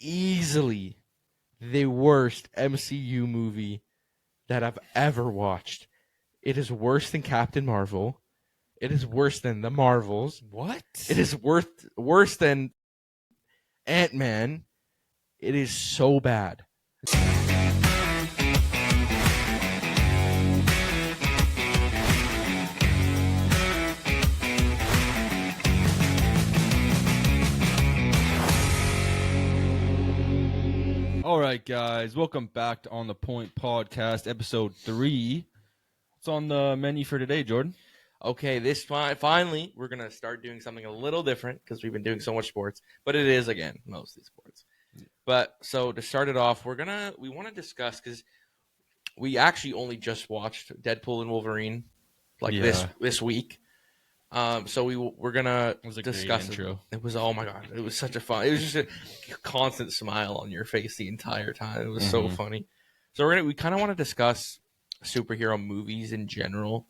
easily the worst MCU movie that I've ever watched. It is worse than Captain Marvel. It is worse than the Marvels. What? It is worse than Ant-Man. It is so bad. All right, guys. Welcome back to On the Point Podcast, episode 3. What's on the menu for today, Jordan? Okay, finally we're gonna start doing something a little different because we've been doing so much sports, but it is again mostly sports. But so to start it off, we want to discuss because we actually only just watched Deadpool and Wolverine this week. So we're gonna discuss intro. It was, oh my god, it was such a fun. It was just a constant smile on your face the entire time. It was so funny. So we kind of want to discuss superhero movies in general,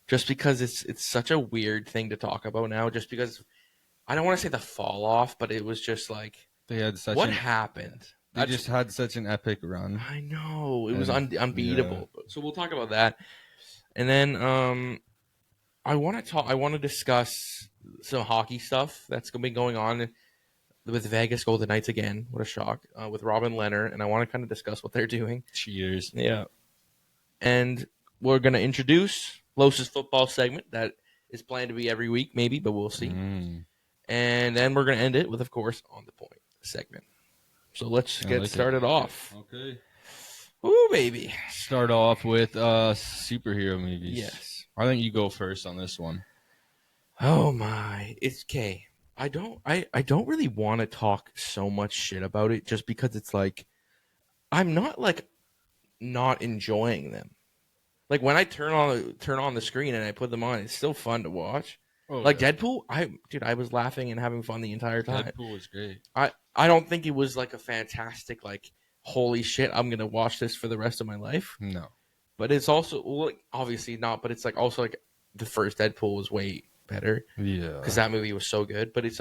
just because it's such a weird thing to talk about now. Just because I don't want to say the fall off, but it was just like They had such what happened. They just had such an epic run. I know it was unbeatable. Yeah. So we'll talk about that, and then I want to discuss some hockey stuff that's been going on with Vegas Golden Knights again. What a shock with Robin Lehner, and I want to kind of discuss what they're doing. Cheers. Yeah, and we're gonna introduce Los's football segment that is planned to be every week, maybe, but we'll see. And then we're gonna end it with, of course, On the Point segment. So let's get started off. Okay. Ooh, baby. Start off with superhero movies. Yes. I think you go first on this one. Oh my, it's okay. I don't really want to talk so much shit about it just because it's like I'm not not enjoying them. Like when I turn on the screen and I put them on, it's still fun to watch. Oh, like yeah. Deadpool, I was laughing and having fun the entire time. Deadpool was great. I don't think it was like a fantastic holy shit, I'm gonna watch this for the rest of my life. No. But it's also obviously not. But it's also the first Deadpool was way better. Yeah, because that movie was so good. But it's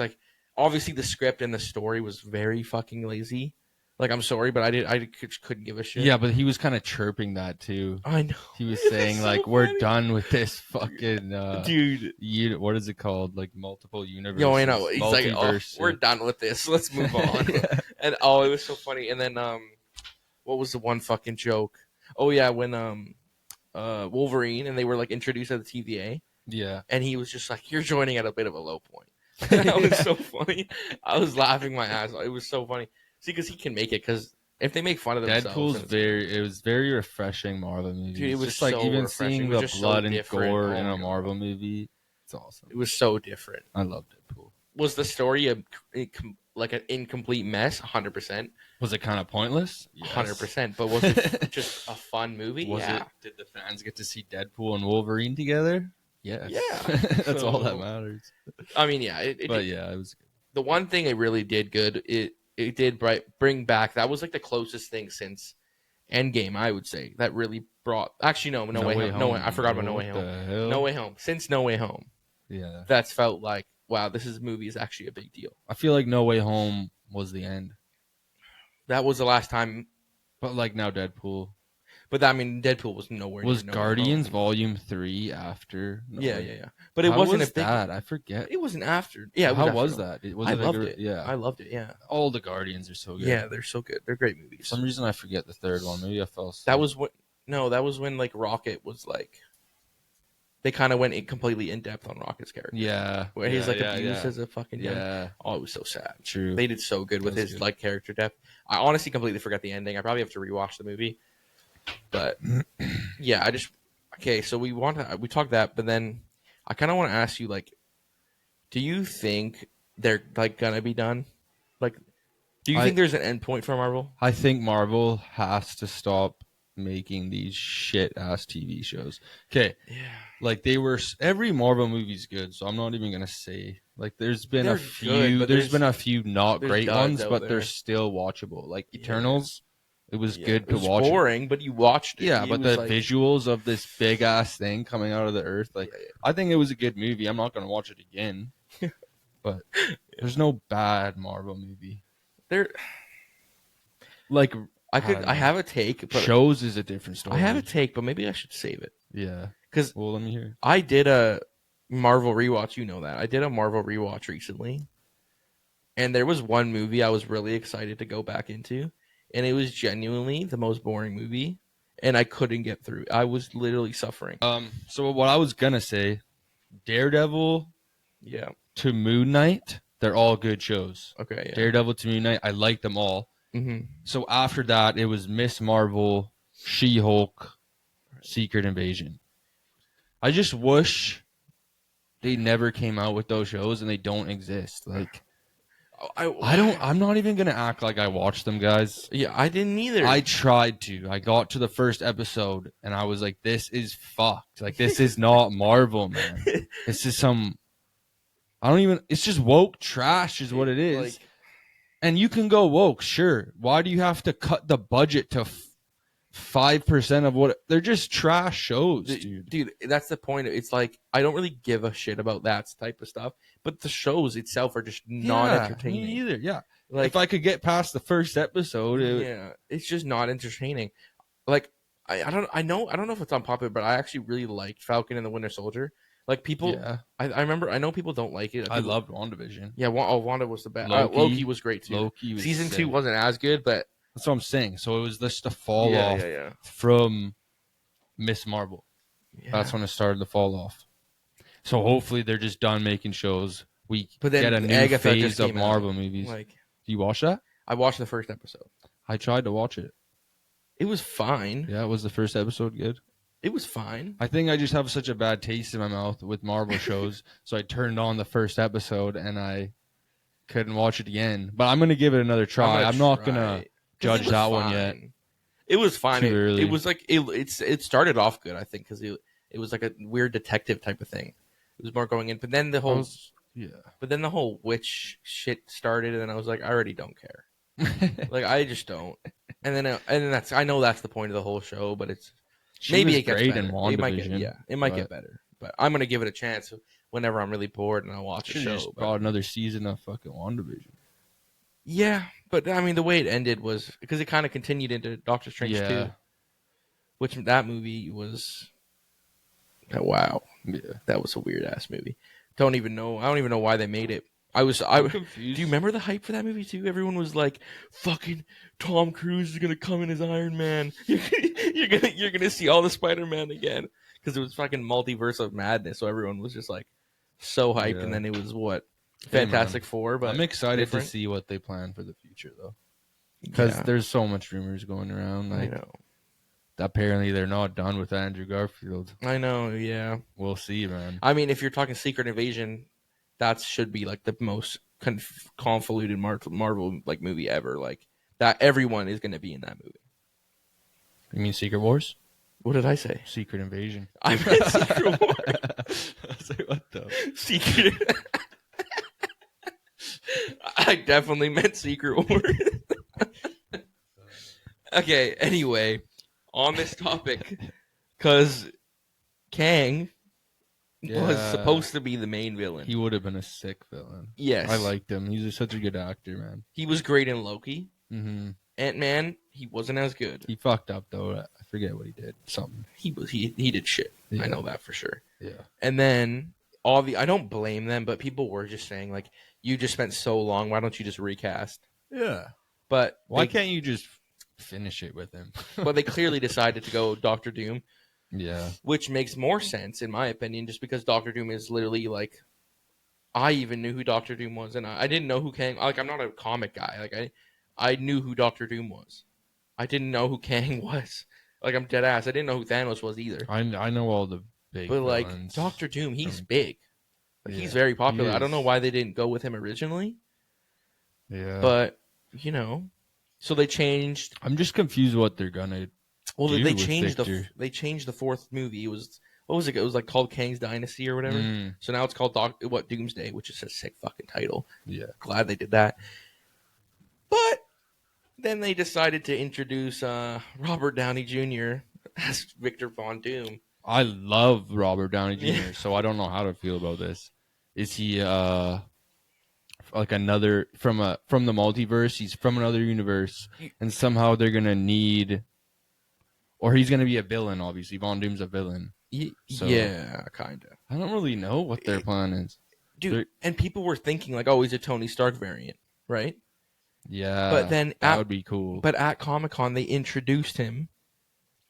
obviously the script and the story was very fucking lazy. I'm sorry, but I couldn't give a shit. Yeah, but he was kind of chirping that too. I know. He was saying so we're done with this fucking dude. What is it called? Multiple universes. Yo, I know. He's oh, we're done with this. Let's move on. Yeah. And it was so funny. And then what was the one fucking joke? Oh yeah, when Wolverine and they were introduced at the TVA. Yeah. And he was just you're joining at a bit of a low point. That was so funny. I was laughing my ass off. It was so funny. See, because he can make it. Because if they make fun of themselves, it was very refreshing Marvel movie. Dude, it was just so even refreshing. Seeing the blood and gore in a Marvel movie. It's awesome. It was so different. I loved Deadpool. Was the story an incomplete mess? 100%. Was it kind of pointless? 100%. But was it just a fun movie? Did the fans get to see Deadpool and Wolverine together? Yes. Yeah. That's all that matters. I mean, yeah. It was good. The one thing it really did good, it did bring back, that was the closest thing since Endgame, I would say, that really brought, actually, No Way Home. I forgot about No Way Home. No Way Home. Since No Way Home. Yeah. That's felt wow, this movie is actually a big deal. I feel like No Way Home was the end. That was the last time. But now Deadpool. But Deadpool was nowhere. Was Guardians Volume 3 after? Yeah. But it wasn't a big. That? I forget. It wasn't after. Yeah. How was that? I loved it. Yeah, I loved it. Yeah. All the Guardians are so good. Yeah, they're so good. They're great movies. For some reason, I forget the third one. Maybe I fell asleep. That was when Rocket was they kind of went completely in depth on Rocket's character. Yeah. Where he's abused as a fucking yeah. Oh, it was so sad. True. They did so good with his character depth. I honestly completely forgot the ending. I probably have to rewatch the movie. But yeah, so we talked that, but then I kind of want to ask you do you think they're gonna be done? Do you think there's an end point for Marvel? I think Marvel has to stop making these shit ass TV shows. Okay. Yeah. Every Marvel movie's good, so I'm not even gonna say there's been they're a few good, there's been a few not great ones, but they're still watchable. Eternals. It was good to watch. It was boring, but you watched it. Yeah, but the visuals of this big ass thing coming out of the earth, I think it was a good movie. I'm not gonna watch it again. But there's no bad Marvel movie. They're Like I don't could I know. have a take, but Shows is a different I have a story. take, but maybe I should save it Yeah. because Well, let me hear. I did a Marvel rewatch. You know that I did a Marvel rewatch recently, and there was one movie I was really excited to go back into, and it was genuinely the most boring movie, and I couldn't get through. I was literally suffering. So what I was gonna say, Daredevil Yeah. to Moon Knight, they're all good shows. Okay. Yeah. Daredevil to Moon Knight, I like them all. Mm-hmm. So after that, it was Miss Marvel, She-Hulk, Secret Invasion. I just wish they never came out with those shows and they don't exist. Like I'm not even gonna act like I watched them, guys. Yeah, I didn't either. I tried to. I got to the first episode and I was like, this is fucked. Like this is not Marvel, man. This is some I don't even it's just woke trash is what it is. Like, and you can go woke, sure. Why do you have to cut the budget to 5% of what they're just trash shows, dude. Dude, that's the point. It's like I don't really give a shit about that type of stuff, but the shows itself are just not entertaining. Me either. Yeah. Like if I could get past the first episode, it's just not entertaining. Like I don't know if it's unpopular, but I actually really liked Falcon and the Winter Soldier. Like people, yeah. I know people don't like it. I loved WandaVision. Yeah, Wanda was the best. Loki was great too. Loki was Season sick. 2 wasn't as good, but that's what I'm saying. So it was just a fall off yeah. from Miss Marvel. Yeah. That's when it started to fall off. So hopefully they're just done making shows. We But then get a new Agatha phase just of came Marvel out. movies. Like, do you watch that? I watched the first episode. I tried to watch it. It was fine. Yeah, was the first episode good? It was fine. I think I just have such a bad taste in my mouth with Marvel shows, so I turned on the first episode and I couldn't watch it again. But I'm gonna give it another try. I'm not gonna judge that one yet. It was fine. Too early. It was like it started off good, I think, because it was like a weird detective type of thing. It was more going in, but then the whole witch shit started, and then I was like, I already don't care. Like I just don't. And then I know that's the point of the whole show, but it's maybe it gets great better. in WandaVision. It might get better, but I'm gonna give it a chance whenever I'm really bored and I watch a show. Just brought another season of fucking WandaVision. Yeah, but I mean the way it ended was because it kind of continued into Doctor Strange 2, which that movie was. Wow, that was a weird ass movie. I don't even know why they made it. I'm confused. Do you remember the hype for that movie too? Everyone was like, "Fucking Tom Cruise is gonna come in as Iron Man. You're gonna see all the Spider-Man again." Because it was fucking multiverse of madness, so everyone was just like so hyped. And then it was Fantastic Four. But I'm excited to see what they plan for the future though, because there's so much rumors going around. Like, I know. Apparently they're not done with Andrew Garfield. I know. Yeah, we'll see, man. I mean, if you're talking Secret Invasion. That should be like the most convoluted Marvel like movie ever. Like that, everyone is going to be in that movie. You mean Secret Wars? What did I say? Secret Invasion. I meant Secret Wars. I was like, what the Secret? I definitely meant Secret Wars. Okay. Anyway, on this topic, because Kang. Was supposed to be the main villain. He would have been a sick villain. Yes. I liked him. He's such a good actor, man. He was great in Loki. Mm-hmm. Ant-Man, he wasn't as good. He fucked up, though. I forget what he did. Something. He did shit. Yeah. I know that for sure. Yeah. And then, I don't blame them, but people were just saying, like, you just spent so long, why don't you just recast? Yeah. But why can't you just finish it with him? But they clearly decided to go Doctor Doom. Yeah. Which makes more sense, in my opinion, just because Doctor Doom is literally, like, I even knew who Doctor Doom was, and I didn't know who Kang... Like, I'm not a comic guy. Like, I knew who Doctor Doom was. I didn't know who Kang was. Like, I'm dead ass. I didn't know who Thanos was either. I know all the big But, like, villains. Doctor Doom, he's big. Like, he's very popular. I don't know why they didn't go with him originally. Yeah. But, you know... So they changed... I'm just confused what they're gonna... Well, they changed the fourth movie. It was what was it? It was like called Kang's Dynasty or whatever. So now it's called Doomsday, which is a sick fucking title. Yeah, glad they did that. But then they decided to introduce Robert Downey Jr. as Victor Von Doom. I love Robert Downey Jr., so I don't know how to feel about this. Is he like another from the multiverse. He's from another universe, and somehow they're gonna need, or he's gonna be a villain. Obviously, Von Doom's a villain. So, yeah, kind of. I don't really know what their plan is, Dude. And people were thinking like, oh, he's a Tony Stark variant, right? Yeah, But then that would be cool. But at Comic-Con, they introduced him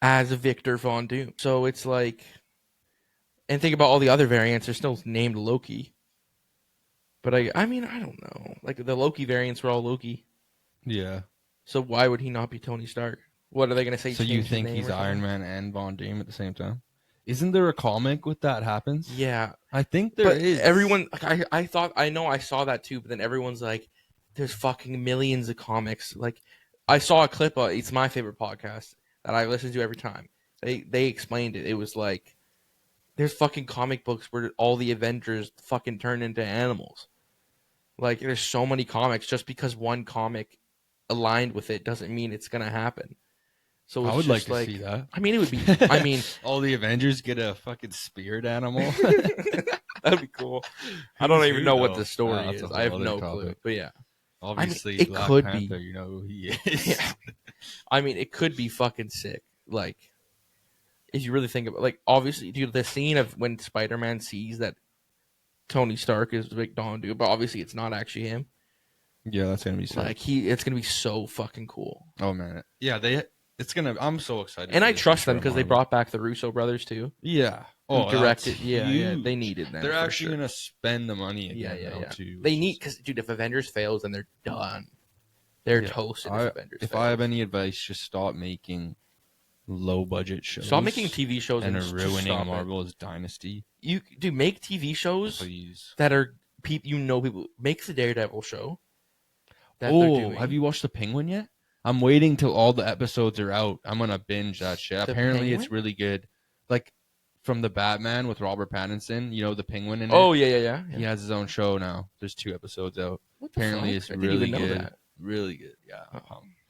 as Victor Von Doom. So it's like, and think about all the other variants. They're still named Loki. But I mean, I don't know. Like the Loki variants were all Loki. Yeah. So why would he not be Tony Stark? What are they going to say? So you think he's Iron Man and Von Doom at the same time? Isn't there a comic with that happens? Yeah, I think there is. Everyone, like, I know I saw that too, but then everyone's like, "There's fucking millions of comics." Like, I saw a clip. It's my favorite podcast that I listen to every time. They explained it. It was like, there's fucking comic books where all the Avengers fucking turn into animals. Like, there's so many comics. Just because one comic aligned with it doesn't mean it's gonna happen. So I would like to see that. I mean, it would be. I mean, all the Avengers get a fucking spirit animal. That'd be cool. I don't even know what the story is. I have no clue. But yeah, obviously, I mean, Black could Panther, be. you know who he is. Yeah. I mean, it could be fucking sick. Like, if you really think about, like, obviously, dude, the scene of when Spider-Man sees that Tony Stark is Big Don, dude, but obviously it's not actually him. Yeah, that's gonna be sick. Like, it's gonna be so fucking cool. Oh man, yeah, it's gonna. I'm so excited. And I trust them because they brought back the Russo brothers too. Yeah. Oh, directed. Yeah, they needed them. They're actually gonna spend the money again. Yeah. They need, because dude, if Avengers fails, then they're done. They're toasted. If I have any advice, just stop making low budget shows. Stop making TV shows and ruining Marvel's dynasty. You do make TV shows, please, that are people. Make the Daredevil show. Have you watched The Penguin yet? I'm waiting till all the episodes are out. I'm gonna binge that shit. Apparently, it's really good. Like from the Batman with Robert Pattinson, you know, the Penguin in it. Oh yeah. He has his own show now. There's 2 episodes out. Apparently, it's really good. Really good. Yeah.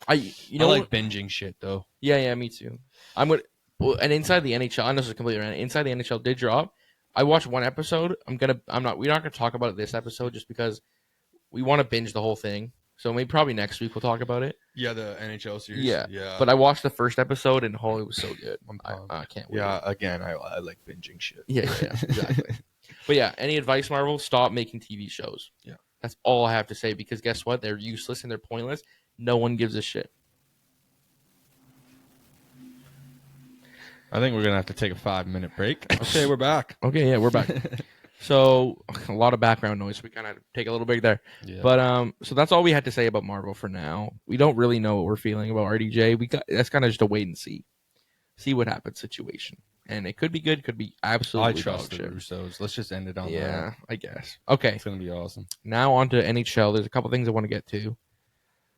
I like binging shit though. Yeah, me too. I'm gonna. Well, and Inside the NHL, I know this is completely random. Inside the NHL did drop. I watched one episode. We're not gonna talk about it this episode just because we want to binge the whole thing. So maybe probably next week we'll talk about it. Yeah, the NHL series. Yeah. But I watched the first episode and it was so good. I can't wait. Yeah, again, I like binging shit. Yeah, exactly. But yeah, any advice, Marvel? Stop making TV shows. Yeah. That's all I have to say, because guess what? They're useless and they're pointless. No one gives a shit. I think we're going to have to take a 5-minute break. Okay, we're back. Okay, yeah, we're back. So, a lot of background noise. We kind of take a little break there. Yeah. But so that's all we had to say about Marvel for now. We don't really know what we're feeling about RDJ. That's kind of just a wait and see. See what happens situation. And it could be good, could be absolutely I trust the Russos. Let's just end it on that. Yeah, I guess. Okay. It's going to be awesome. Now on to NHL. There's a couple things I want to get to.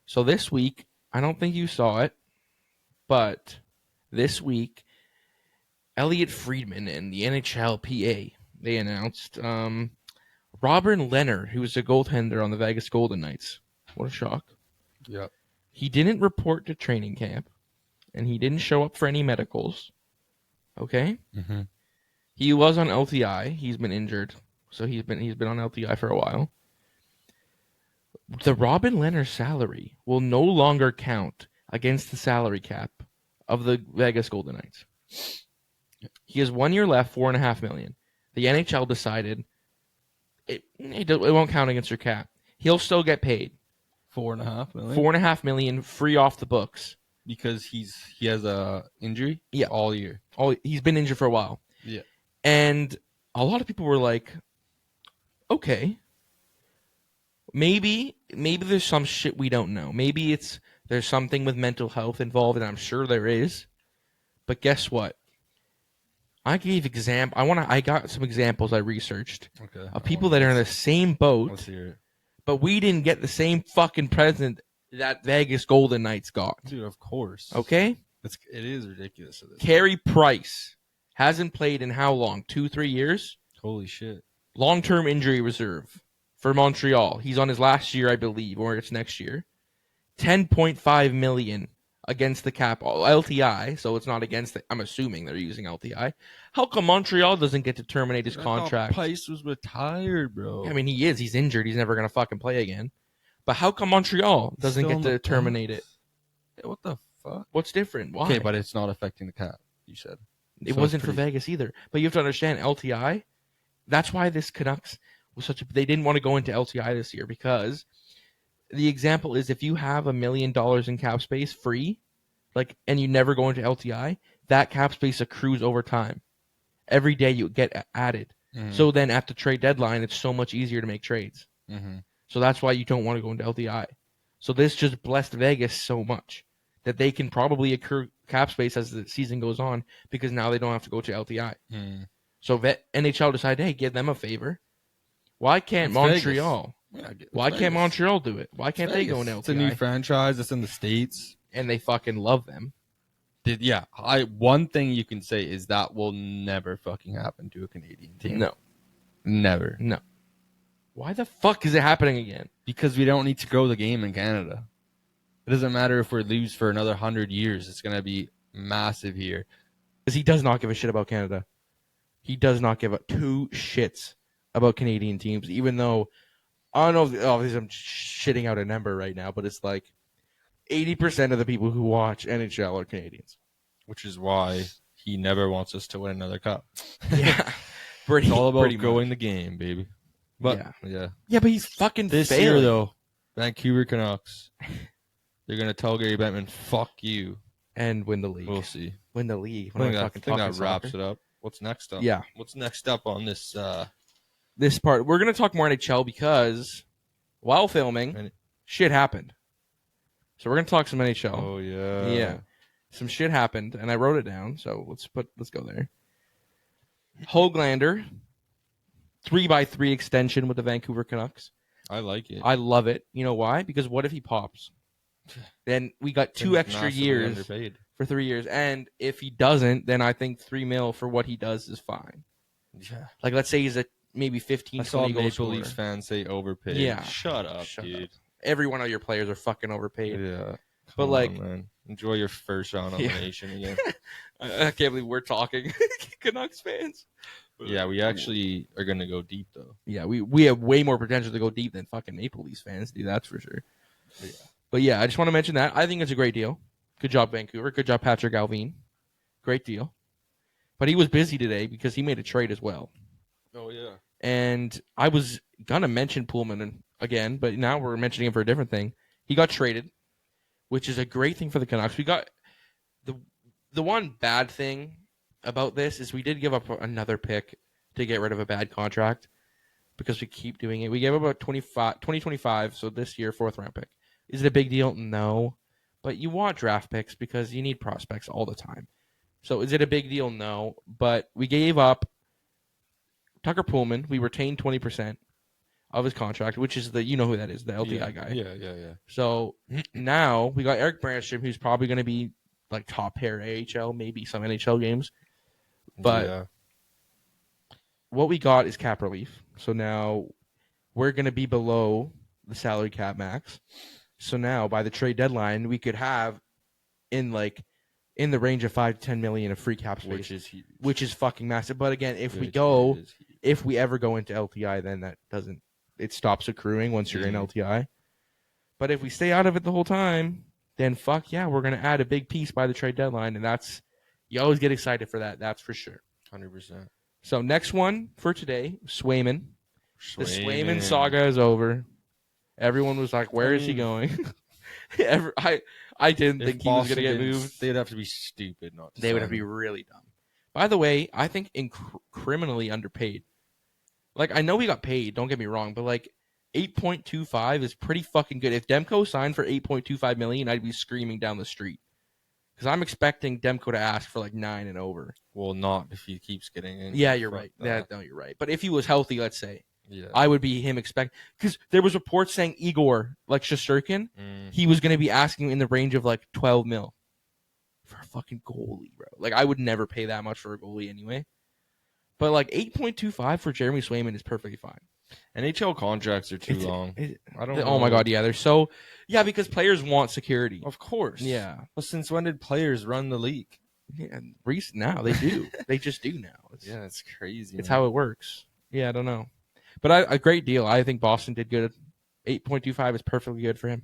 So this week, I don't think you saw it, but this week, Elliot Friedman and the NHLPA, they announced Robert Leonard, who was a goaltender on the Vegas Golden Knights. What a shock. Yep. He didn't report to training camp, and he didn't show up for any medicals. Okay? Mm-hmm. He was on LTI. He's been injured, so he's been on LTI for a while. The Robin Leonard salary will no longer count against the salary cap of the Vegas Golden Knights. He has 1 year left, $4.5 million. The NHL decided it won't count against your cap. He'll still get paid $4.5 million. $4.5 million free off the books because he has a injury. Yeah, all year. He's been injured for a while. Yeah, and a lot of people were like, okay. Maybe there's some shit we don't know. Maybe there's something with mental health involved, and I'm sure there is. But guess what? I got some examples I researched of people that are in the same boat. Let's hear it. But we didn't get the same fucking present that Vegas Golden Knights got. Dude, of course. Okay? It is ridiculous. Carey Price hasn't played in how long? 2-3 years? Holy shit. Long-term injury reserve for Montreal. He's on his last year, I believe, or it's next year. $10.5 million against the cap, LTI, so it's not against the, I'm assuming they're using LTI. How come Montreal doesn't get to terminate his I thought contract? Price was retired, bro. I mean, he is. He's injured. He's never going to fucking play again. But how come Montreal doesn't Still get in to the terminate it? Yeah, what the fuck? What's different? Why? Okay, but it's not affecting the cap, you said. It So wasn't it's for Vegas either. But you have to understand LTI. That's why this Canucks was such a. They didn't want to go into LTI this year because the example is if you have $1 million in cap space free, like, and you never go into LTI, that cap space accrues over time. Every day you get added. Mm-hmm. So then at the trade deadline, it's so much easier to make trades. Mm-hmm. So that's why you don't want to go into LTI. So this just blessed Vegas so much that they can probably accrue cap space as the season goes on because now they don't have to go to LTI. Mm. So NHL decided, hey, give them a favor. Why can't It's Montreal? Yeah, Why can't Montreal do it? Why can't they go into LTI? It's a new franchise. It's in the States. And they fucking love them. One thing you can say is that will never fucking happen to a Canadian team. No. Never. No. Why the fuck is it happening again? Because we don't need to grow the game in Canada. It doesn't matter if we lose for another 100 years. It's going to be massive here. Because he does not give a shit about Canada. He does not give a two shits about Canadian teams, even though, I don't know if obviously I'm shitting out a number right now, but it's like 80% of the people who watch NHL are Canadians. Which is why he never wants us to win another cup. Yeah. It's all about pretty growing much. the game, baby. But, yeah. Yeah, but he's fucking This failing. year, though, Vancouver Canucks, they're going to tell Gary Bettman, fuck you. And win the league. We'll see. Win the league. I think that wraps it up. What's next up? Yeah. What's next up on this? This part, we're going to talk more NHL because while filming, shit happened. So we're going to talk some NHL. Oh, yeah. Yeah. Some shit happened, and I wrote it down, so let's go there. Höglander, 3x3 extension with the Vancouver Canucks. I like it. I love it. You know why? Because what if he pops? Then we got 2 extra years underpaid. for 3 years. And if he doesn't, then I think $3 million for what he does is fine. Yeah. Like, let's say he's a maybe 15, I saw 20 goal Maple scorer. Leafs fans say overpaid. Yeah. Shut up, dude. Every one of your players are fucking overpaid. Yeah. But, like, man. Enjoy your first round elimination again. I can't believe we're talking Canucks fans. Yeah, we actually are going to go deep, though. Yeah, we have way more potential to go deep than fucking Maple Leafs fans do, that's for sure. Yeah. But yeah, I just want to mention that. I think it's a great deal. Good job, Vancouver. Good job, Patrick Galvin. Great deal. But he was busy today because he made a trade as well. Oh, yeah. And I was going to mention Pullman again, but now we're mentioning him for a different thing. He got traded, which is a great thing for the Canucks. We got the one bad thing about this is we did give up another pick to get rid of a bad contract because we keep doing it. We gave up about 2025, so this year, 4th round pick. Is it a big deal? No. But you want draft picks because you need prospects all the time. So is it a big deal? No. But we gave up Tucker Pullman. We retained 20% of his contract, which is you know who that is, the LTI guy. Yeah. So now we got Eric Brandstrom, who's probably going to be like top pair AHL, maybe some NHL games. But what we got is cap relief. So now we're going to be below the salary cap max. So now by the trade deadline, we could have in the range of 5 to 10 million of free cap space, Which is huge. Which is fucking massive. But again, if we ever go into LTI, then it stops accruing once you're in LTI. But if we stay out of it the whole time, then fuck yeah, we're going to add a big piece by the trade deadline. And you always get excited for that. That's for sure. 100%. So next one for today, Swayman. The Swayman saga is over. Everyone was like, where is he going? I didn't think he was going to get moved. They'd have to be stupid not to. They would have to be really dumb. By the way, I think criminally underpaid. Like, I know he got paid, don't get me wrong, but like 8.25 is pretty fucking good. If Demko signed for 8.25 million, I'd be screaming down the street. Because I'm expecting Demko to ask for like 9 and over. Well, not if he keeps getting in. Yeah, you're right. No, you're right. But if he was healthy, let's say, yeah, I would be him expect. Because there was reports saying Igor, like Shesterkin, he was going to be asking in the range of like 12 mil for a fucking goalie, bro. Like, I would never pay that much for a goalie anyway. But like 8.25 for Jeremy Swayman is perfectly fine. NHL contracts are too long. I don't know. Oh my god, yeah, they're so because players want security. Of course. Yeah. But since when did players run the league? Yeah, recent now they do. They just do now. It's crazy. It's how it works. Yeah, I don't know, but a great deal. I think Boston did good. 8.25 is perfectly good for him.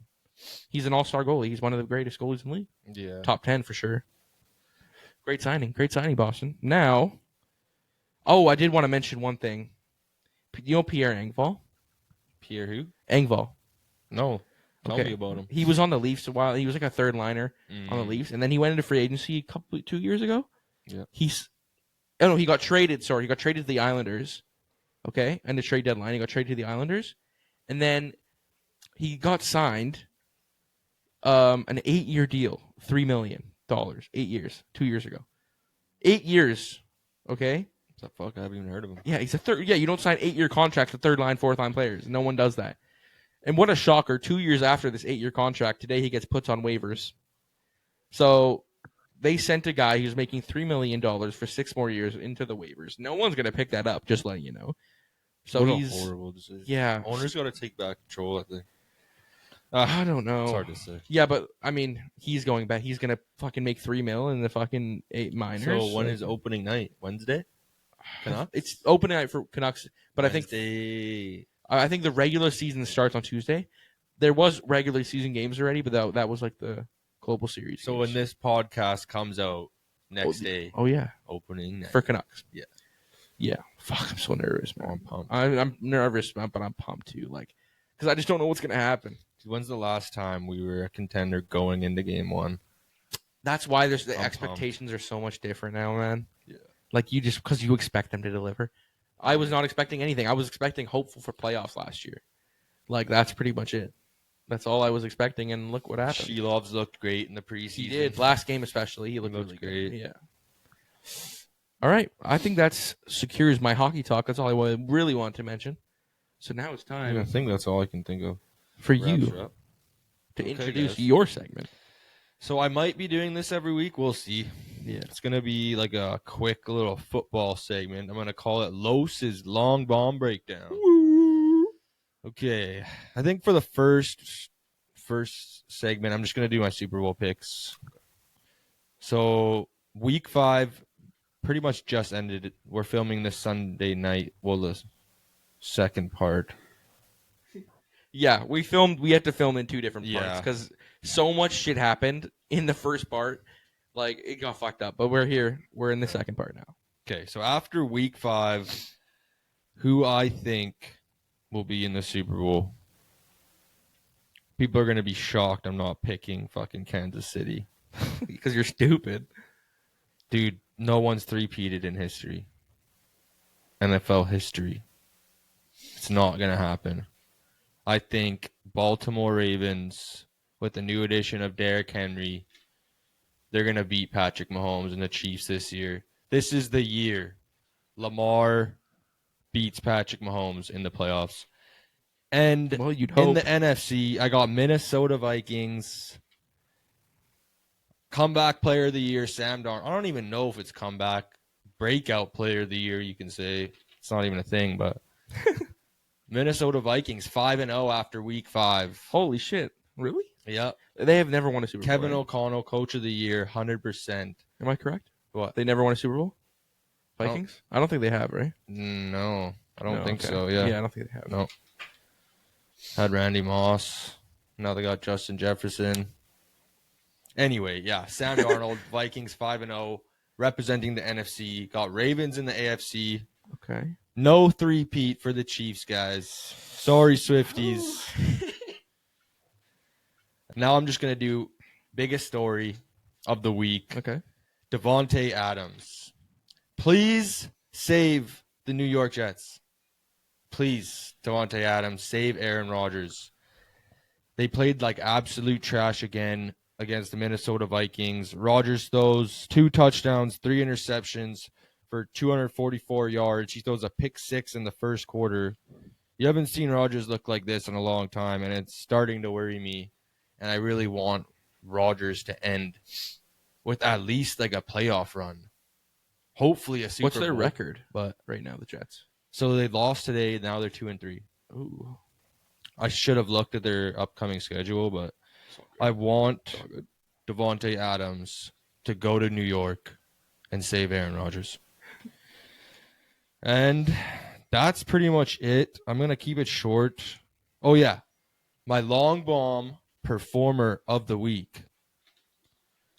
He's an all-star goalie. He's one of the greatest goalies in the league. Yeah. Top 10 for sure. Great signing, Boston. Now, I did want to mention one thing. You know Pierre Engvall? Pierre who? Engvall. No. Tell me about him. He was on the Leafs a while. He was like a third liner on the Leafs, and then he went into free agency 2 years ago. Yeah. He got traded. Sorry, he got traded to the Islanders. Okay, and the trade deadline, he got traded to the Islanders, and then he got signed an 8-year deal, $3 million, 8 years, 2 years ago, 8 years. Okay. What the fuck? I haven't even heard of him. Yeah, he's a third. Yeah, you don't sign 8-year contracts to third line, fourth line players. No one does that. And what a shocker! 2 years after this 8-year contract, today he gets put on waivers. So they sent a guy who's making $3 million for 6 more years into the waivers. No one's gonna pick that up. Just letting you know. So what he's a horrible decision. Yeah. Owners got to take back control, I think. I don't know. It's hard to say. Yeah, but I mean, he's going back. He's gonna fucking make $3 million in the fucking 8 minors. So when is opening night? Wednesday? Canucks? It's opening night for Canucks, but Wednesday. I think the regular season starts on Tuesday. There was regular season games already, but that was like the global series. So games. when this podcast comes out next day, opening night for Canucks. Yeah. Yeah. Fuck, I'm so nervous, man. I'm pumped. I'm nervous, but I'm pumped too. Like, because I just don't know what's gonna happen. When's the last time we were a contender going into game 1? That's why the expectations are so much different now, man. Yeah. Like because you expect them to deliver. I was not expecting anything. I was expecting hopeful for playoffs last year. Like, that's pretty much it. That's all I was expecting, and look what happened. Shelov's looked great in the preseason. He did. Last game especially, he looked really great. Good. Yeah. All right. I think that secures my hockey talk. That's all I really want to mention. So now it's time. I think that's all I can think of. For you to introduce guys. your segment. So I might be doing this every week. We'll see. Yeah. It's going to be like a quick little football segment. I'm going to call it Los's Long Bomb Breakdown. Woo. Okay. I think for the first segment, I'm just going to do my Super Bowl picks. So week 5 pretty much just ended. We're filming this Sunday night. Well, the second part. Yeah, we had to film in 2 different parts because so much shit happened in the first part. Like, it got fucked up. But we're here. We're in the second part now. Okay, so after week 5, who I think will be in the Super Bowl? People are going to be shocked I'm not picking fucking Kansas City. Because you're stupid. Dude, no one's three-peated in history. NFL history. It's not going to happen. I think Baltimore Ravens, with the new addition of Derrick Henry, they're going to beat Patrick Mahomes and the Chiefs this year. This is the year Lamar beats Patrick Mahomes in the playoffs. And you'd hope. In the NFC, I got Minnesota Vikings. Comeback player of the year, Sam Darnold. I don't even know if it's comeback. Breakout player of the year, you can say. It's not even a thing, but... Minnesota Vikings 5-0 after week 5. Holy shit. Really? Yep. They have never won a Super Bowl. Kevin O'Connell, coach of the year, 100%. Am I correct? What? They never won a Super Bowl? Vikings? I don't think they have, right? No. I don't think okay. so, yeah. Yeah, I don't think they have. No. Had Randy Moss. Now they got Justin Jefferson. Anyway, yeah. Sam Darnold, Vikings 5-0, representing the NFC. Got Ravens in the AFC. Okay. No three-peat for the Chiefs, guys. Sorry, Swifties. Now I'm just going to do biggest story of the week. Okay. Devontae Adams. Please save the New York Jets. Please, Devontae Adams, save Aaron Rodgers. They played like absolute trash again against the Minnesota Vikings. Rodgers throws 2 touchdowns, 3 interceptions for 244 yards. He throws a pick 6 in the first quarter. You haven't seen Rodgers look like this in a long time, and it's starting to worry me. And I really want Rodgers to end with at least like a playoff run. Hopefully a Super Bowl. What's their record But right now, the Jets? So they lost today. Now they're 2-3. Ooh. I should have looked at their upcoming schedule, but It's all good. I It's want all good. Devontae Adams to go to New York and save Aaron Rodgers. And that's pretty much it. I'm going to keep it short. Oh, yeah. My long bomb performer of the week.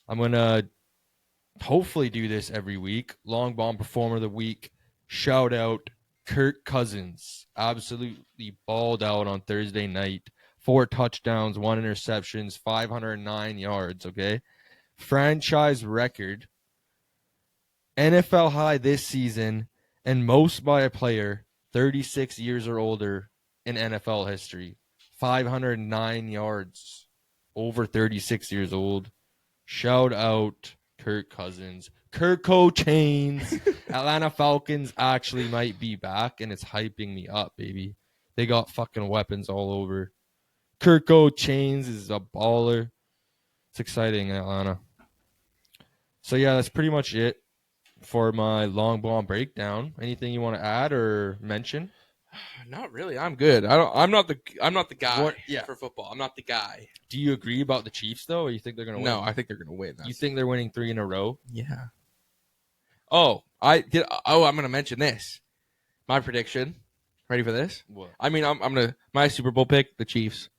I'm going to hopefully do this every week. Long bomb performer of the week. Shout out Kirk Cousins. Absolutely balled out on Thursday night. 4 touchdowns, 1 interceptions, 509 yards, okay? Franchise record. NFL high this season and most by a player 36 years or older in NFL history. 509 yards. Over 36 years old. Shout out Kirk Cousins. Kirko Chains. Atlanta Falcons actually might be back, and it's hyping me up, baby. They got fucking weapons all over. Kirko Chains is a baller. It's exciting in Atlanta. So, yeah, that's pretty much it for my long bomb breakdown. Anything you want to add or mention? Not really. I'm good. I'm not the guy for football. I'm not the guy. Do you agree about the Chiefs though, or you think they're gonna win? No, I think they're gonna win. You think they're winning 3 in a row? Yeah. Oh, I did. Oh, I'm gonna mention this. My prediction. Ready for this? What? I mean, I'm gonna my Super Bowl pick, the Chiefs.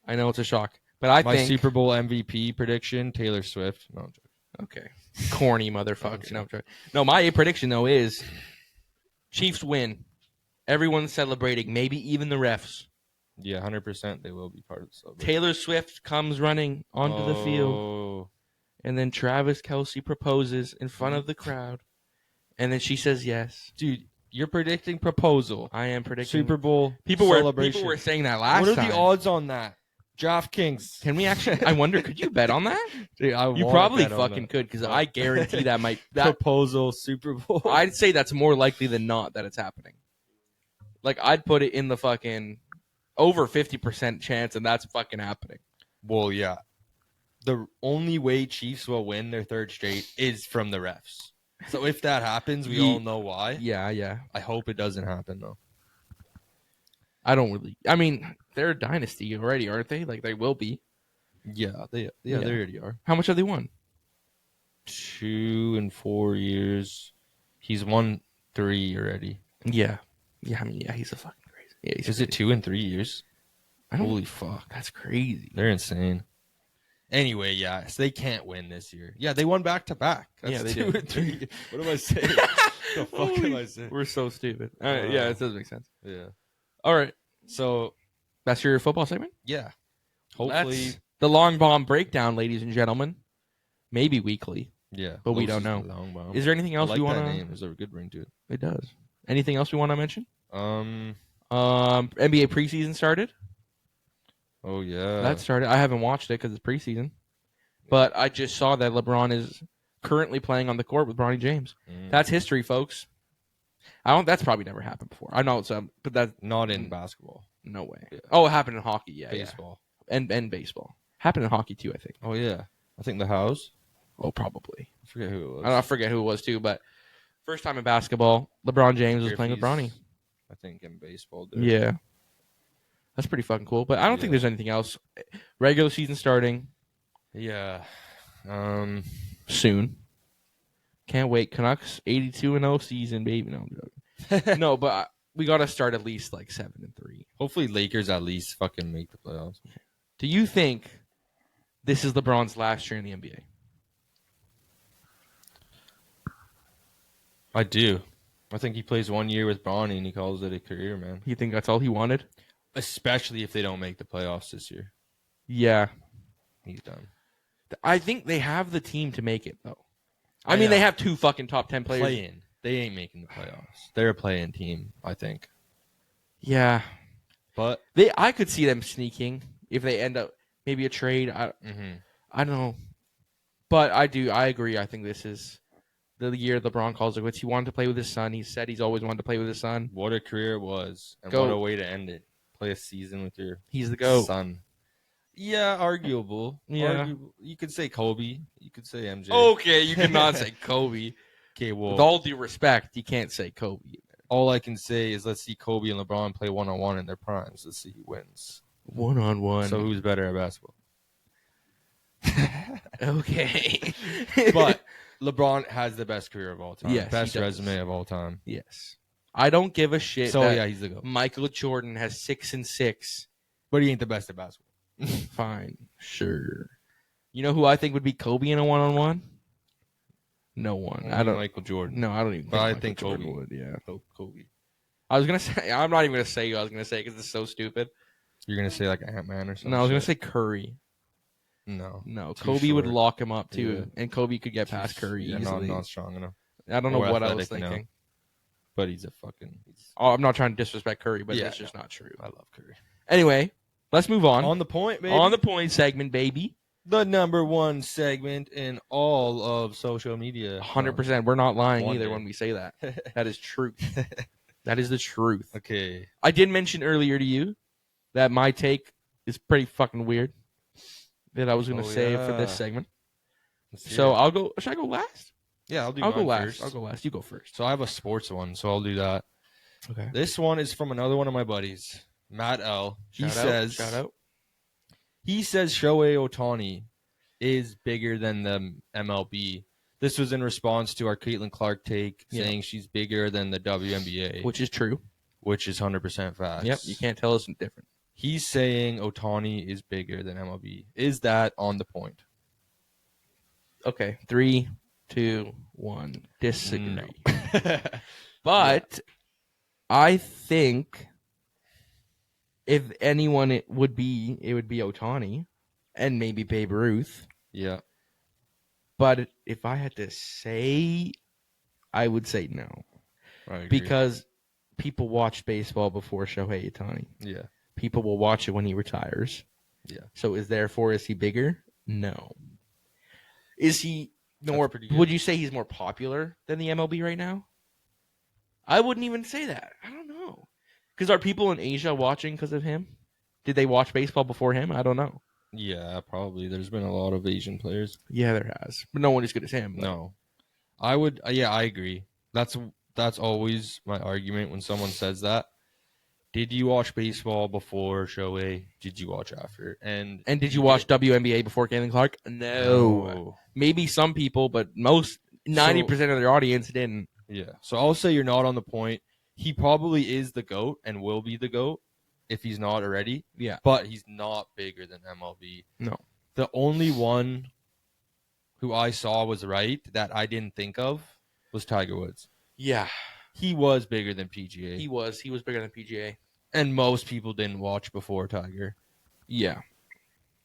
I know it's a shock, but I My think Super Bowl MVP prediction, Taylor Swift. No, I'm joking. Okay, corny motherfucker. No, I'm joking. No, my prediction though is Chiefs win. Everyone's celebrating, maybe even the refs. Yeah, 100% they will be part of the celebration. Taylor Swift comes running onto the field, and then Travis Kelce proposes in front of the crowd, and then she says yes. Dude, you're predicting proposal. I am predicting Super Bowl People celebration. were saying that last time. What are the odds on that? DraftKings. Can we actually? I wonder. Could you bet on that? Dude, You probably fucking could, because I guarantee that proposal Super Bowl. I'd say that's more likely than not that it's happening. Like, I'd put it in the fucking over 50% chance, and that's fucking happening. Well, yeah. The only way Chiefs will win their 3rd straight is from the refs. So if that happens, we all know why. Yeah. I hope it doesn't happen, though. I don't really. I mean, they're a dynasty already, aren't they? Like, they will be. Yeah, they already are. How much have they won? 2 and 4 years. He's won 3 already. Yeah. Yeah, I mean, yeah, he's a fucking crazy. Yeah, Is it 2 and 3 years? Holy fuck, that's crazy. They're insane. Anyway, yeah, so they can't win this year. Yeah, they won back to back. Yeah, they 2 did. and 3. What am I saying? The fuck am I saying? We're so stupid. All right, yeah, it does make sense. Yeah. All right, so that's your football segment? Yeah. Hopefully. That's the long bomb breakdown, ladies and gentlemen. Maybe weekly. Yeah. But we don't know. Is there anything else I like we want that to name. There's a good ring to it. It does. Anything else we want to mention? NBA preseason started. Oh yeah. That started. I haven't watched it because it's preseason. But I just saw that LeBron is currently playing on the court with Bronny James. That's history, folks. That's probably never happened before. I know but that's not in basketball. No way. Yeah. Oh, it happened in hockey. Yeah, baseball and baseball happened in hockey too. I think. Oh yeah, I think the House. Oh, probably. I forget who it was. I forget who it was too, but first time in basketball, LeBron James was playing with Bronny. I think in baseball. Dude. Yeah, that's pretty fucking cool. But I don't think there's anything else. Regular season starting. Yeah. Soon. Can't wait. Canucks 82-0 season, baby. No, I'm joking. No, but we got to start at least like 7-3. Hopefully, Lakers at least fucking make the playoffs. Do you think this is LeBron's last year in the NBA? I do. I think he plays 1 year with Bronny and he calls it a career, man. You think that's all he wanted? Especially if they don't make the playoffs this year. Yeah. He's done. I think they have the team to make it, though. I mean, they have 2 fucking top 10 players. Play-in. They ain't making the playoffs. They're a play-in team, I think. Yeah. But I could see them sneaking if they end up maybe a trade. I don't know. But I agree. I think this is the year LeBron calls it quits. He wanted to play with his son. He said he's always wanted to play with his son. What a career it was. And what a way to end it. Play a season with your son. Yeah, arguable. Yeah. You could say Kobe. You could say MJ. Okay, you cannot say Kobe. Okay, well. With all due respect, you can't say Kobe. all I can say is let's see Kobe and LeBron play one-on-one in their primes. Let's see who wins. One-on-one. So who's better at basketball? Okay. But LeBron has the best career of all time. Yes, best he does. resume of all time. Yes. I don't give a shit. So that yeah, he's the GOAT. Michael Jordan has 6 and 6. But he ain't the best at basketball. Fine. Sure. You know who I think would be Kobe in a one-on-one? No one. Only I don't. Michael Jordan. No, I don't even. But I Michael think Jordan Kobe would. Yeah. Kobe. I was gonna say. I'm not even gonna say who I was gonna say because it's so stupid. You're gonna say like Ant-Man or something? No, I was gonna say Curry. No. No, Too Kobe would short. lock him up too, Yeah. and Kobe could get past Curry Yeah, easily. not strong enough. I don't know or what I was athletic, thinking. But he's a fucking. Oh, I'm not trying to disrespect Curry, but Yeah, it's just not true. I love Curry. Anyway, let's move on. On the point, baby. On the point segment, baby. The number one segment in all of social media. 100%. We're not lying One either day. when we say that. That is truth. That is the truth. Okay. I did mention earlier to you that my take is pretty fucking weird that I was going to save for this segment. So I'll go. Should I go last? Yeah, I'll I'll mine go last. first. I'll go last. You go first. So I have a sports one, so I'll do that. Okay. This one is from another one of my buddies, Matt L. Shout out. He says Shohei Ohtani is bigger than the MLB. This was in response to our Caitlin Clark take, saying she's bigger than the WNBA, Which is true. which is 100% facts. Yep. You can't tell us different. He's saying Ohtani is bigger than MLB. Is that on the point? Okay. 3, 2, 1. Disagree. No. But I think if anyone it would be Ohtani and maybe Babe Ruth. Yeah. But if I had to say, I would say no. I agree. Because people watch baseball before Shohei Ohtani. Yeah. People will watch it when he retires. Yeah. So is he bigger? No. Is he more? pretty good. Would you say he's more popular than the MLB right now? I wouldn't even say that. I don't know. Because are people in Asia watching because of him? Did they watch baseball before him? I don't know. Yeah, probably. There's been a lot of Asian players. Yeah, there has. But no one as good as him. No. I would I agree. That's always my argument when someone says that. Did you watch baseball before Shohei? Did you watch after? And did you watch WNBA before Caitlin Clark? No. Maybe some people, but most 90% of their audience didn't. Yeah. So I'll say you're not on the point. He probably is the GOAT and will be the GOAT if he's not already. Yeah. But he's not bigger than MLB. No. The only one who I saw was right that I didn't think of was Tiger Woods. Yeah. He was bigger than PGA. He was bigger than PGA. And most people didn't watch before Tiger. Yeah.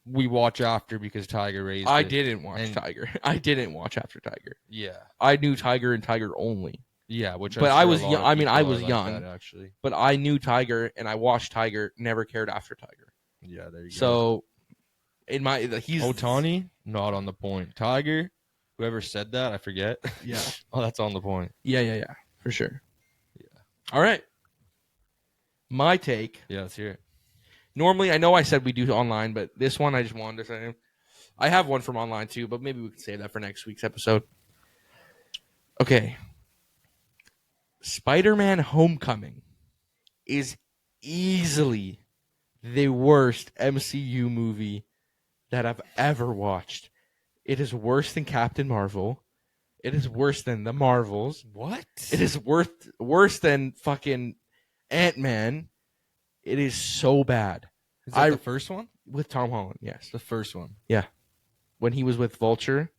We watch after because Tiger raised I it. didn't watch Tiger. I didn't watch after Tiger. Yeah. I knew Tiger and Tiger only. Yeah, which But I was young. I mean, I was young. That, actually. But I knew Tiger and I watched Tiger, never cared after Tiger. Yeah, there you go. So he's Ohtani, not on the point. Tiger, whoever said that, I forget. Yeah. Oh, that's on the point. Yeah. For sure. Yeah. All right. My take. Yeah, let's hear it. Normally, I know I said we do online, but this one I just wanted to say. I have one from online too, but maybe we can save that for next week's episode. Okay. Spider-Man Homecoming is easily the worst MCU movie that I've ever watched. It is worse than Captain Marvel. It is worse than the Marvels. What? It is worse than fucking Ant-Man. It is so bad. Is that the first one? With Tom Holland, yes. The first one. Yeah. When he was with Vulture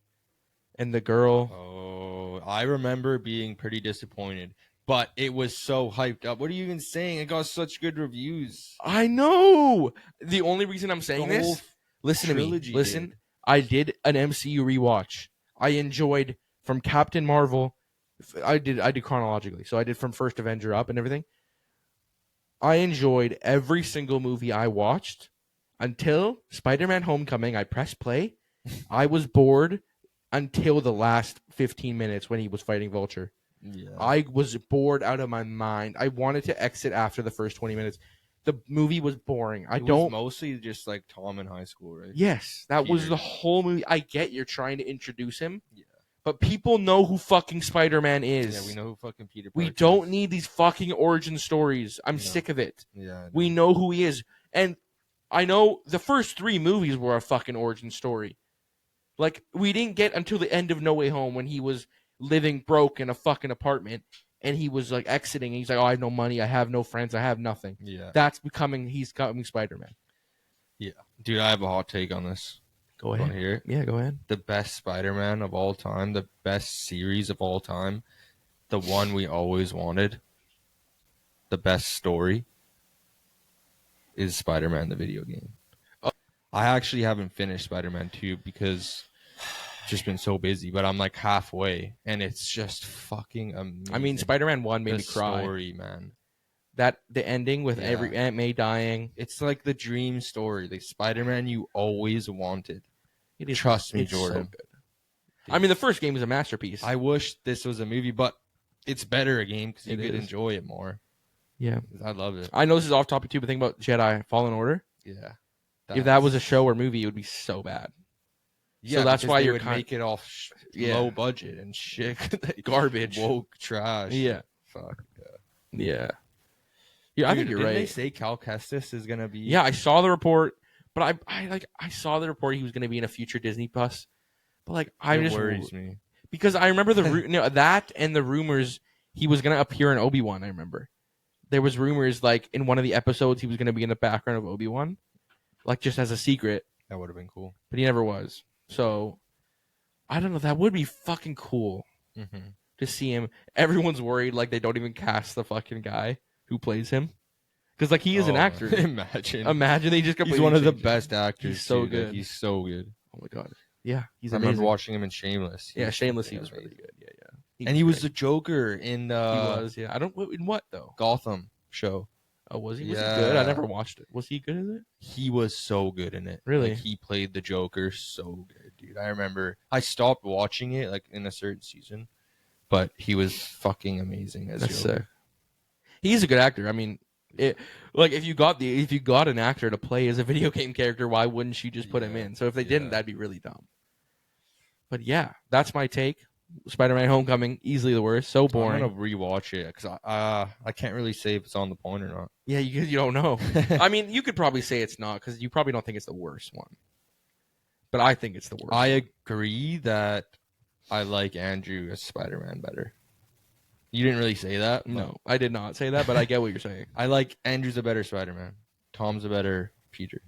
and the girl. Oh, I remember being pretty disappointed. But it was so hyped up. What are you even saying? It got such good reviews. I know. The only reason I'm saying The whole this, listen to me. trilogy Listen, did. I did an MCU rewatch. I enjoyed from Captain Marvel. I did chronologically. So I did from First Avenger up and everything. I enjoyed every single movie I watched until Spider-Man Homecoming. I pressed play. I was bored until the last 15 minutes when he was fighting Vulture. Yeah. I was bored out of my mind. I wanted to exit after the first 20 minutes. The movie was boring. It was mostly just like Tom in high school, right? Yes, that was Peter. the whole movie. I get you're trying to introduce him. Yeah. But people know who fucking Spider-Man is. Yeah, we know who fucking Peter We Parker don't is. need these fucking origin stories. I'm No. sick of it. Yeah, We know who he is. And I know the first 3 movies were a fucking origin story. Like, we didn't get until the end of No Way Home when he was living broke in a fucking apartment and he was like exiting and he's like, oh, I have no money, I have no friends, I have nothing. Yeah. He's becoming Spider-Man. Yeah. Dude, I have a hot take on this. Go Want ahead. to hear it? Yeah, go ahead. The best Spider-Man of all time, the best series of all time, the one we always wanted, the best story is Spider-Man the video game. Oh. I actually haven't finished Spider-Man 2 because I've just been so busy, but I'm like halfway and it's just fucking amazing. I mean, Spider-Man 1 made me cry. Story, man. The ending with every Aunt May dying. It's like the dream story. The Spider-Man you always wanted. It is, Trust me, it's Jordan. So good. I mean, the first game is a masterpiece. I wish this was a movie, but it's better a game because you It could is. enjoy it more. Yeah. I love it. I know this is off topic too, but think about Jedi Fallen Order. Yeah. If that was a show or movie, it would be so bad. Yeah, so that's because why they you're would make it all low budget and shit. Garbage. Woke trash. Yeah. Fuck. Yeah. Yeah, I think you're didn't right. They say Cal Kestis is gonna be. Yeah, I saw the report, but I saw the report he was going to be in a future Disney Plus. But like, It worries me because I remember that and the rumors he was going to appear in Obi-Wan. I remember there was rumors like in one of the episodes he was going to be in the background of Obi-Wan, like just as a secret. That would have been cool. But he never was. So I don't know. That would be fucking cool to see him. Everyone's worried like they don't even cast the fucking guy who plays him. Because like he is an actor. Imagine they just he's one of the best actors. He's so dude. good. Like, he's so good. Oh my god. Yeah, he's I amazing. remember watching him in Shameless. Yeah, Shameless. He was really good. Yeah. And he was the Joker in he was. Yeah. I don't. In what though? Gotham show. Oh, was he? Was Yeah. he good? I never watched it. Was he good in it? He was so good in it. Really? Like, he played the Joker so good, dude. I remember I stopped watching it like in a certain season, but he was fucking amazing as That's Joker. sick. He's a good actor. I mean, like if you got an actor to play as a video game character, why wouldn't you just put him in? So if they didn't, that'd be really dumb. But yeah, that's my take. Spider-Man: Homecoming, easily the worst. So boring. I'm gonna rewatch it because I can't really say if it's on the point or not. Yeah, you don't know. I mean, you could probably say it's not because you probably don't think it's the worst one. But I think it's the worst. I agree that I like Andrew as Spider-Man better. You didn't really say that. No, I did not say that, but I get what you're saying. I like Andrew's a better Spider-Man. Tom's a better Peter.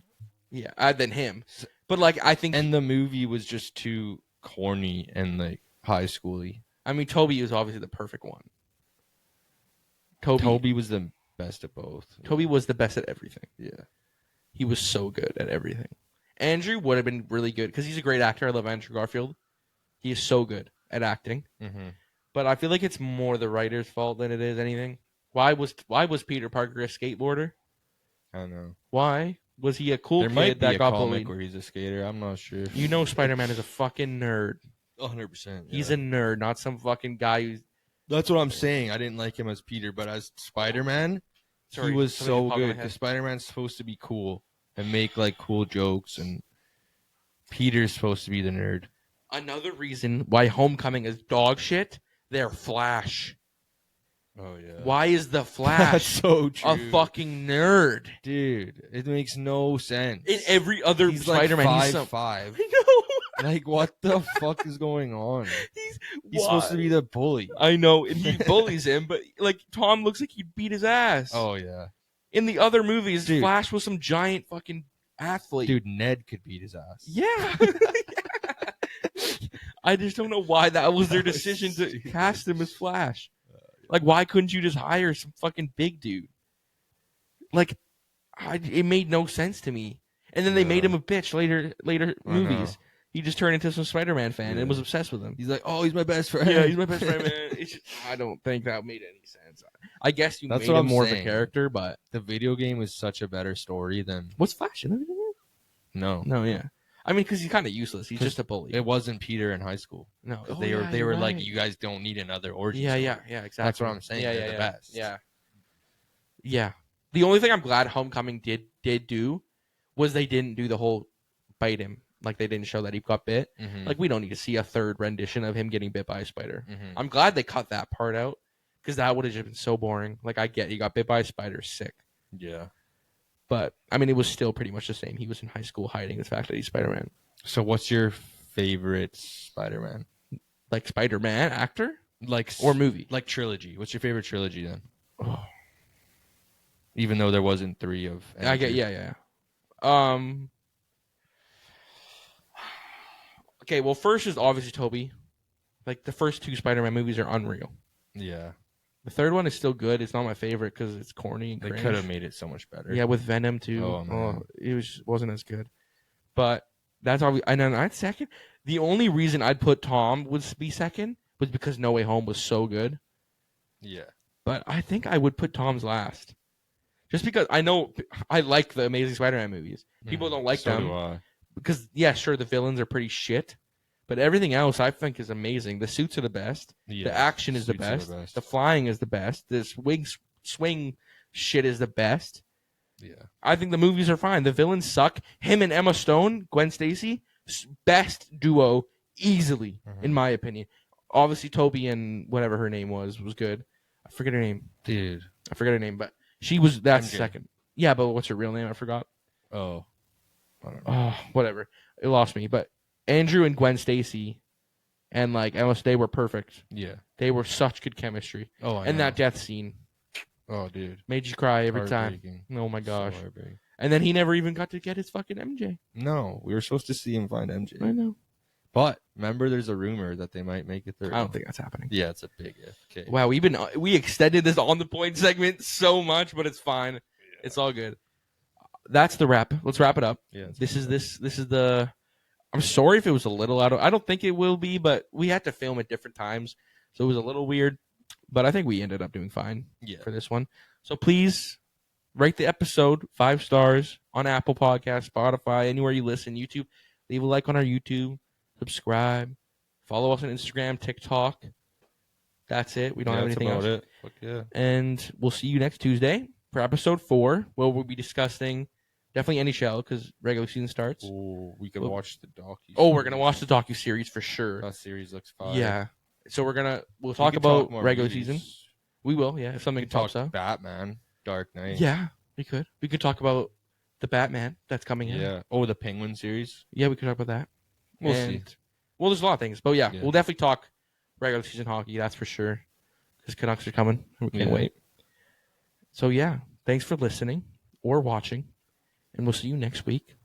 Yeah, than him. But like, I think, and the movie was just too corny and like high schooly. I mean, Toby was obviously the perfect one. Toby was the best of both. Toby was the best at everything. Yeah, he was so good at everything. Andrew would have been really good because he's a great actor. I love Andrew Garfield. He is so good at acting. But I feel like it's more the writer's fault than it is anything. Why was Peter Parker a skateboarder? I don't know. Why was he a cool there kid might be that a got comic bullied? where he's a skater. I'm not sure. You know, Spider-Man is a fucking nerd. 100%. Yeah. He's a nerd, not some fucking guy who's. That's what I'm saying. I didn't like him as Peter, but as Spider-Man, he was so good. Because Spider-Man's supposed to be cool and make like cool jokes, and Peter's supposed to be the nerd. Another reason why Homecoming is dog shit. They're Flash. Oh yeah. Why is the Flash That's so true. a fucking nerd? Dude, it makes no sense. In every other he's Spider-Man, like he's 5'5". I know. Like, what the fuck is going on? He's supposed to be the bully. I know, and he bullies him, but like Tom looks like he'd beat his ass. Oh yeah. In the other movies, Dude. Flash was some giant fucking athlete. Dude, Ned could beat his ass. Yeah. I just don't know why that was their decision to cast him as Flash. Like, why couldn't you just hire some fucking big dude? Like, it made no sense to me. And then they made him a bitch later movies. He just turned into some Spider-Man fan and was obsessed with him. He's like, oh, he's my best friend. Yeah, he's my best friend, man. It's just, I don't think that made any sense. I guess That's made what him I'm more of saying. a character, but The video game was such a better story than... what's Flash in the video game? No. No, yeah. I mean, because he's kind of useless. He's just a bully. It wasn't Peter in high school. No, They were like, you guys don't need another origin story. Yeah, exactly. That's what I'm saying. Yeah, They're the best. Yeah. The only thing I'm glad Homecoming did do was they didn't do the whole bite him Like they didn't show that he got bit. Mm-hmm. Like we don't need to see a third rendition of him getting bit by a spider. Mm-hmm. I'm glad they cut that part out because that would have just been so boring. Like I get he got bit by a spider, sick. Yeah. But I mean, it was still pretty much the same. He was in high school hiding the fact that he's Spider-Man. So what's your favorite Spider-Man? Like Spider-Man actor Like or movie? Like trilogy. What's your favorite trilogy then? Oh. Even though there wasn't 3 of. I get yeah. Okay, well, first is obviously Toby. Like the first 2 Spider-Man movies are unreal. Yeah. The third one is still good. It's not my favorite because it's corny and They cringe. could have made it so much better. Yeah, with Venom too. Oh, man. Wasn't as good. But that's all. And then I'd second. The only reason I'd put Tom would be second was because No Way Home was so good. Yeah. But I think I would put Tom's last, just because I know I like the Amazing Spider-Man movies. People don't like so them do I. because yeah, sure the villains are pretty shit, but everything else I think is amazing. The suits are the best. Yeah. The action is the Suits are best. The flying is the best. This swing shit is the best. Yeah. I think the movies are fine. The villains suck. Him and Emma Stone, Gwen Stacy, best duo easily, in my opinion. Obviously, Toby and whatever her name was good. I forget her name. Dude. I forget her name, but that's MJ. second. Yeah, but what's her real name? I forgot. Oh. I don't know. Oh, whatever. It lost me. But Andrew and Gwen Stacy and like Emma, they were perfect. Yeah. They were such good chemistry. Oh, I And know. that death scene Oh, dude. made you cry every time. Heartbreaking. Oh my gosh. So heartbreaking. And then he never even got to get his fucking MJ. No, we were supposed to see him find MJ. I know. But remember, there's a rumor that they might make a third. I don't think that's happening. Yeah, it's a big if. Okay. Wow, we extended this on the point segment so much, but it's fine. Yeah. It's all good. That's the wrap. Let's wrap it up. Yeah. This is the. I'm sorry if it was a little out of. I don't think it will be, but we had to film at different times, so it was a little weird. But I think we ended up doing fine for this one. So please rate the episode 5 stars on Apple Podcasts, Spotify, anywhere you listen, YouTube. Leave a like on our YouTube. Subscribe. Follow us on Instagram, TikTok. That's it. We don't have anything else. It. Fuck yeah. And we'll see you next Tuesday for episode 4, where we'll be discussing definitely NHL because regular season starts. Oh, we can watch the docu. Oh, we're gonna watch the docu-series for sure. That series looks fire. Yeah. So we'll talk about regular season. We will, yeah, if something We can pops talk up. Batman, Dark Knight. Yeah, we could. We could talk about the Batman that's coming in. Yeah. Oh, the Penguin series. Yeah, we could talk about that. We'll see. Well, there's a lot of things, but yeah, Yeah. we'll definitely talk regular season hockey. That's for sure. Because Canucks are coming, and we can't wait. So yeah, thanks for listening or watching, and we'll see you next week.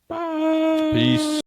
Bye. Peace.